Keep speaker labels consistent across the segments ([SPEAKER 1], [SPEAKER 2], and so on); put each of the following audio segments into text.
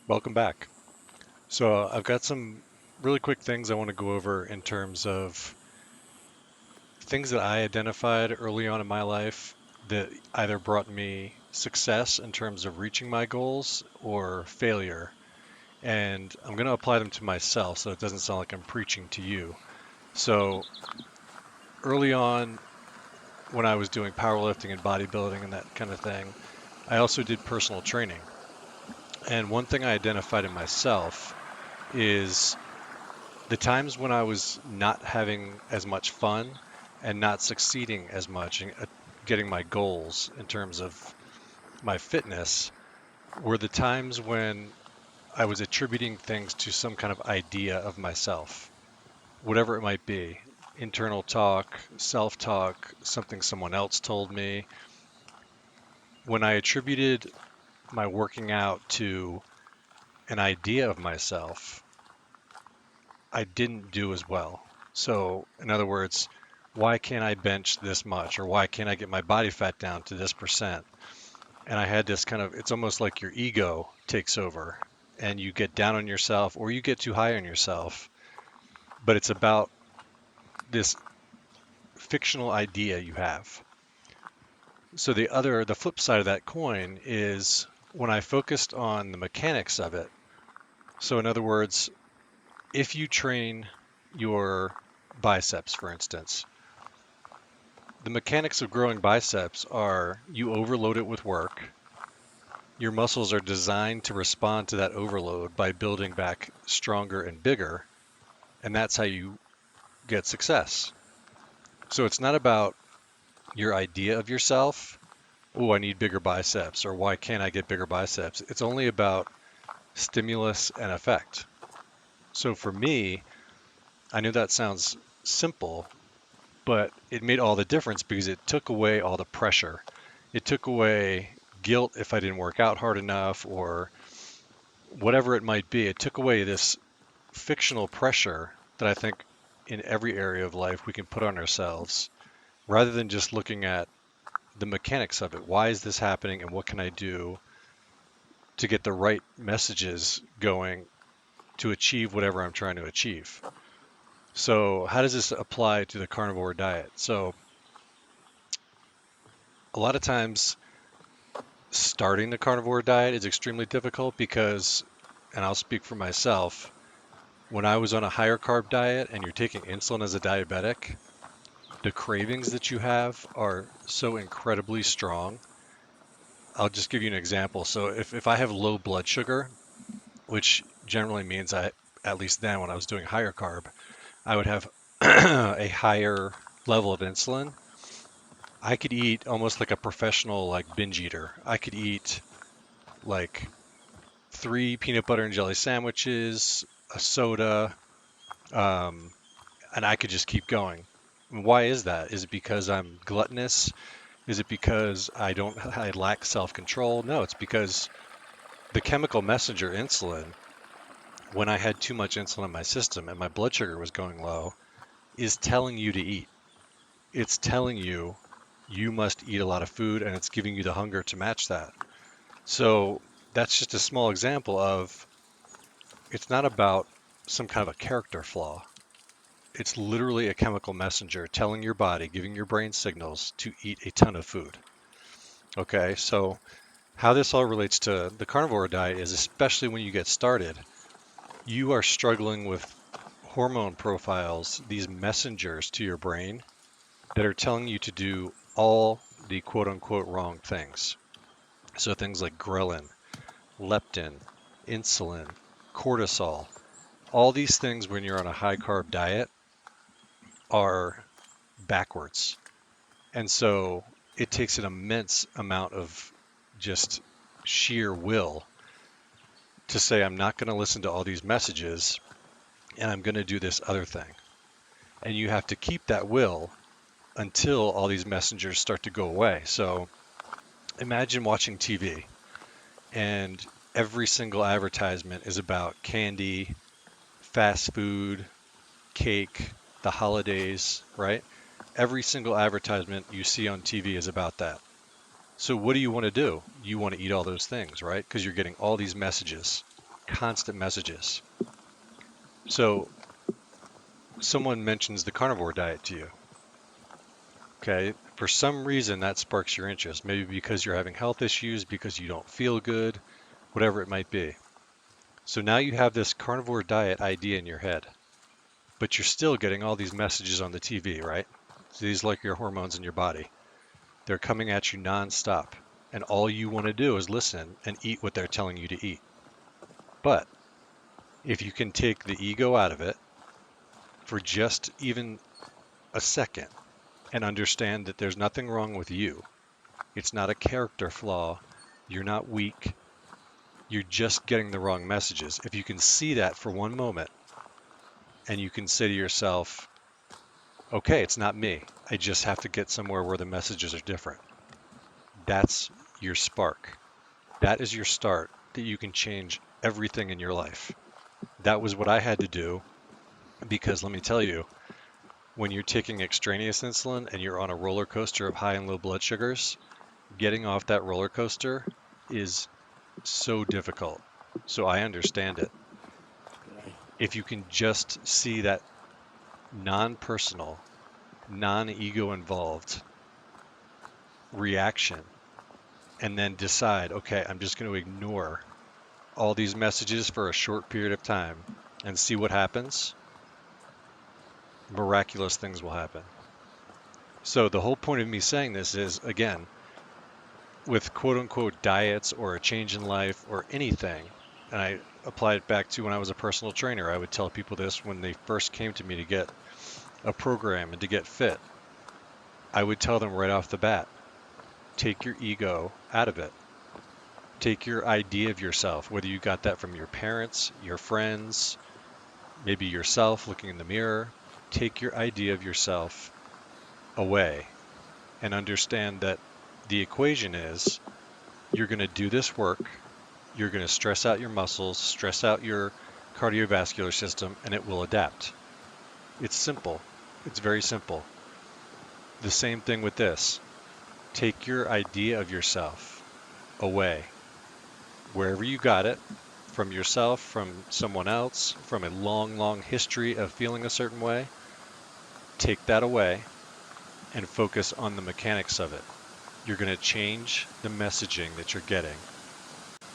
[SPEAKER 1] Welcome back. So I've got some really quick things I want to go over in terms of things that I identified early on in my life that either brought me success in terms of reaching my goals or failure. And I'm going to apply them to myself so it doesn't sound like I'm preaching to you. So early on, when I was doing powerlifting and bodybuilding and that kind of thing, I also did personal training. And one thing I identified in myself is the times when I was not having as much fun and not succeeding as much in getting my goals in terms of my fitness were the times when I was attributing things to some kind of idea of myself, whatever it might be. Internal talk, self talk, something someone else told me. When I attributed my working out to an idea of myself, I didn't do as well. So, in other words, why can't I bench this much? Or why can't I get my body fat down to this percent? And I had this kind of, it's almost like your ego takes over and you get down on yourself or you get too high on yourself. But it's about this fictional idea you have. So, the flip side of that coin is when I focused on the mechanics of it. So, in other words, if you train your biceps, for instance, the mechanics of growing biceps are you overload it with work. Your muscles are designed to respond to that overload by building back stronger and bigger, and that's how you get success. So it's not about your idea of yourself. Oh, I need bigger biceps, or why can't I get bigger biceps? It's only about stimulus and effect. So for me, I knew that sounds simple, but it made all the difference because it took away all the pressure. It took away guilt if I didn't work out hard enough or whatever it might be. It took away this fictional pressure that I think in every area of life we can put on ourselves rather than just looking at the mechanics of it. Why is this happening and what can I do to get the right messages going to achieve whatever I'm trying to achieve? So, how does this apply to the carnivore diet? So, a lot of times starting the carnivore diet is extremely difficult because, and I'll speak for myself, when I was on a higher carb diet and you're taking insulin as a diabetic, the cravings that you have are so incredibly strong. I'll just give you an example. So if I have low blood sugar, which generally means at least then when I was doing higher carb, I would have a higher level of insulin. I could eat almost like a professional like binge eater. I could eat like three peanut butter and jelly sandwiches, a soda, um, and I could just keep going. Why is that? Is it because I'm gluttonous? Is it because I lack self-control? No, it's because the chemical messenger insulin, when I had too much insulin in my system and my blood sugar was going low, is telling you to eat. It's telling you you must eat a lot of food and it's giving you the hunger to match that. So that's just a small example of it's not about some kind of a character flaw. It's literally a chemical messenger telling your body, giving your brain signals to eat a ton of food. Okay, so how this all relates to the carnivore diet is especially when you get started, you are struggling with hormone profiles, these messengers to your brain that are telling you to do all the quote unquote wrong things. So things like ghrelin, leptin, insulin, cortisol, all these things when you're on a high carb diet are backwards. And so it takes an immense amount of just sheer will to say, I'm not going to listen to all these messages and I'm going to do this other thing. And you have to keep that will until all these messengers start to go away. So imagine watching TV and every single advertisement is about candy, fast food, cake, the holidays, right? Every single advertisement you see on TV is about that. So what do you want to do? You want to eat all those things, right? Because you're getting all these messages. constant messages. So someone mentions the carnivore diet to you. Okay, for some reason that sparks your interest. Maybe because you're having health issues, because you don't feel good, whatever it might be. So now you have this carnivore diet idea in your head, but you're still getting all these messages on the TV, right? So these are like your hormones in your body. They're coming at you nonstop, and all you want to do is listen and eat what they're telling you to eat. But if you can take the ego out of it for just even a second and understand that there's nothing wrong with you, it's not a character flaw, you're not weak, you're just getting the wrong messages. If you can see that for one moment and you can say to yourself, okay, it's not me. I just have to get somewhere where the messages are different. That's your spark. That is your start that you can change everything in your life. That was what I had to do because let me tell you, when you're taking extraneous insulin and you're on a roller coaster of high and low blood sugars, getting off that roller coaster is so difficult. So I understand it. If you can just see that non-personal, non-ego involved reaction and then decide, okay, I'm just going to ignore all these messages for a short period of time and see what happens, miraculous things will happen. So the whole point of me saying this is, again, with quote unquote diets or a change in life or anything, and I apply it back to when I was a personal trainer, I would tell people this when they first came to me to get a program and to get fit. I would tell them right off the bat, take your ego out of it. Take your idea of yourself, whether you got that from your parents, your friends, maybe yourself looking in the mirror. Take your idea of yourself away and understand that the equation is you're going to do this work, you're going to stress out your muscles, stress out your cardiovascular system, and it will adapt. It's simple. It's very simple. The same thing with this. Take your idea of yourself away, wherever you got it, from yourself, from someone else, from a long, long history of feeling a certain way. Take that away and focus on the mechanics of it. You're going to change the messaging that you're getting.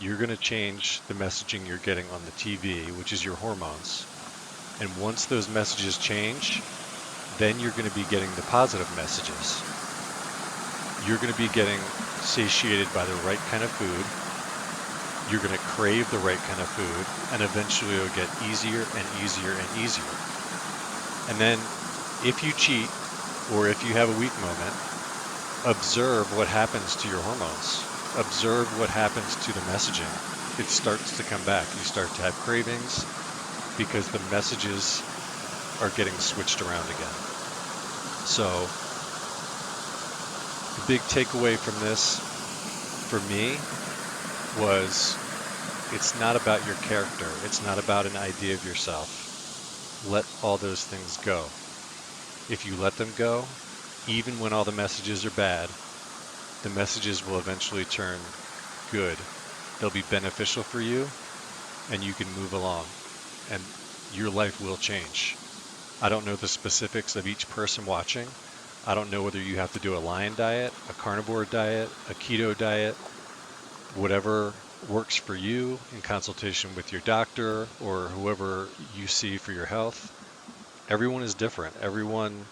[SPEAKER 1] You're going to change the messaging you're getting on the TV, which is your hormones. And once those messages change, then you're going to be getting the positive messages. You're going to be getting satiated by the right kind of food. You're going to crave the right kind of food, and eventually it'll get easier and easier and easier. And then if you cheat, or if you have a weak moment, observe what happens to your hormones. Observe what happens to the messaging. It starts to come back. You start to have cravings because the messages are getting switched around again. So the big takeaway from this for me was it's not about your character. It's not about an idea of yourself. Let all those things go. If you let them go, even when all the messages are bad, the messages will eventually turn good. They'll be beneficial for you, and you can move along, and your life will change. I don't know the specifics of each person watching. I don't know whether you have to do a lion diet, a carnivore diet, a keto diet, whatever works for you in consultation with your doctor or whoever you see for your health. Everyone is different. Everyone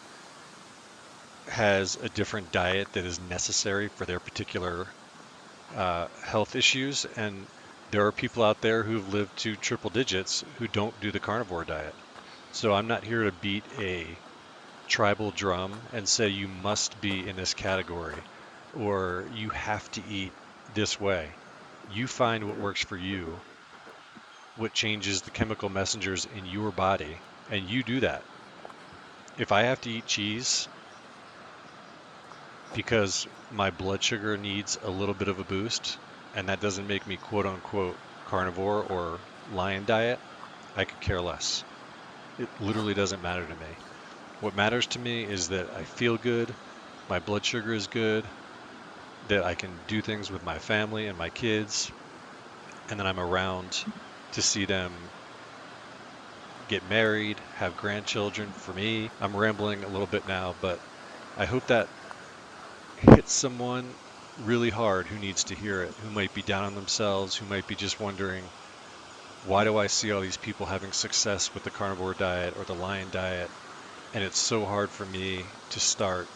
[SPEAKER 1] has a different diet that is necessary for their particular health issues. And there are people out there who've lived to triple digits who don't do the carnivore diet. So I'm not here to beat a tribal drum and say you must be in this category or you have to eat this way. You find what works for you, what changes the chemical messengers in your body, and you do that. If I have to eat cheese because my blood sugar needs a little bit of a boost, and that doesn't make me quote unquote carnivore or lion diet, I could care less. It literally doesn't matter to me. What matters to me is that I feel good, my blood sugar is good, that I can do things with my family and my kids, and that I'm around to see them get married, have grandchildren. For me, I'm rambling a little bit now, but I hope that hits someone really hard who needs to hear it, who might be down on themselves, who might be just wondering, why do I see all these people having success with the carnivore diet or the lion diet, and it's so hard for me to start,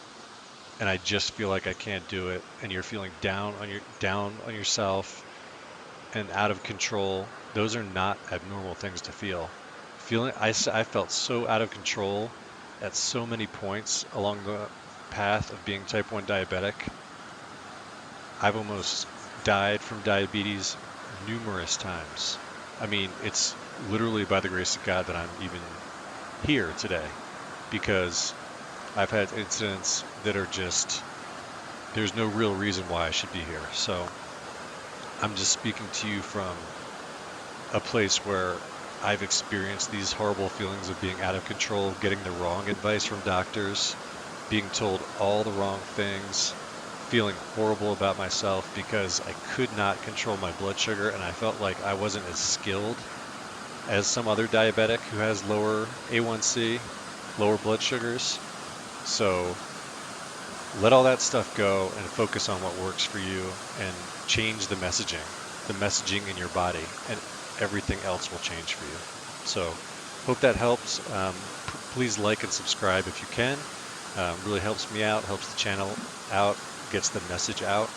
[SPEAKER 1] and I just feel like I can't do it, and you're feeling down on yourself and out of control. Those are not abnormal things to feel. I felt so out of control at so many points along the path of being type 1 diabetic. I've almost died from diabetes numerous times. I mean, it's literally by the grace of God that I'm even here today because I've had incidents that are just, there's no real reason why I should be here. So I'm just speaking to you from a place where I've experienced these horrible feelings of being out of control, getting the wrong advice from doctors, being told all the wrong things, feeling horrible about myself because I could not control my blood sugar and I felt like I wasn't as skilled as some other diabetic who has lower A1C, lower blood sugars. So let all that stuff go and focus on what works for you and change the messaging in your body, and everything else will change for you. So hope that helps. Please like and subscribe if you can. Really helps me out, helps the channel out, gets the message out.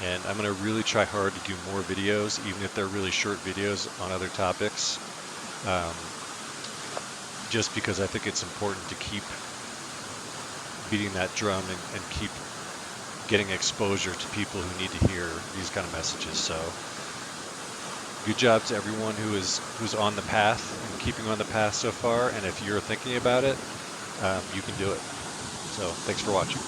[SPEAKER 1] And I'm going to really try hard to do more videos, even if they're really short videos on other topics, um, just because I think it's important to keep beating that drum and keep getting exposure to people who need to hear these kind of messages. So good job to everyone who's on the path and keeping on the path so far. And if you're thinking about it, you can do it. So thanks for watching.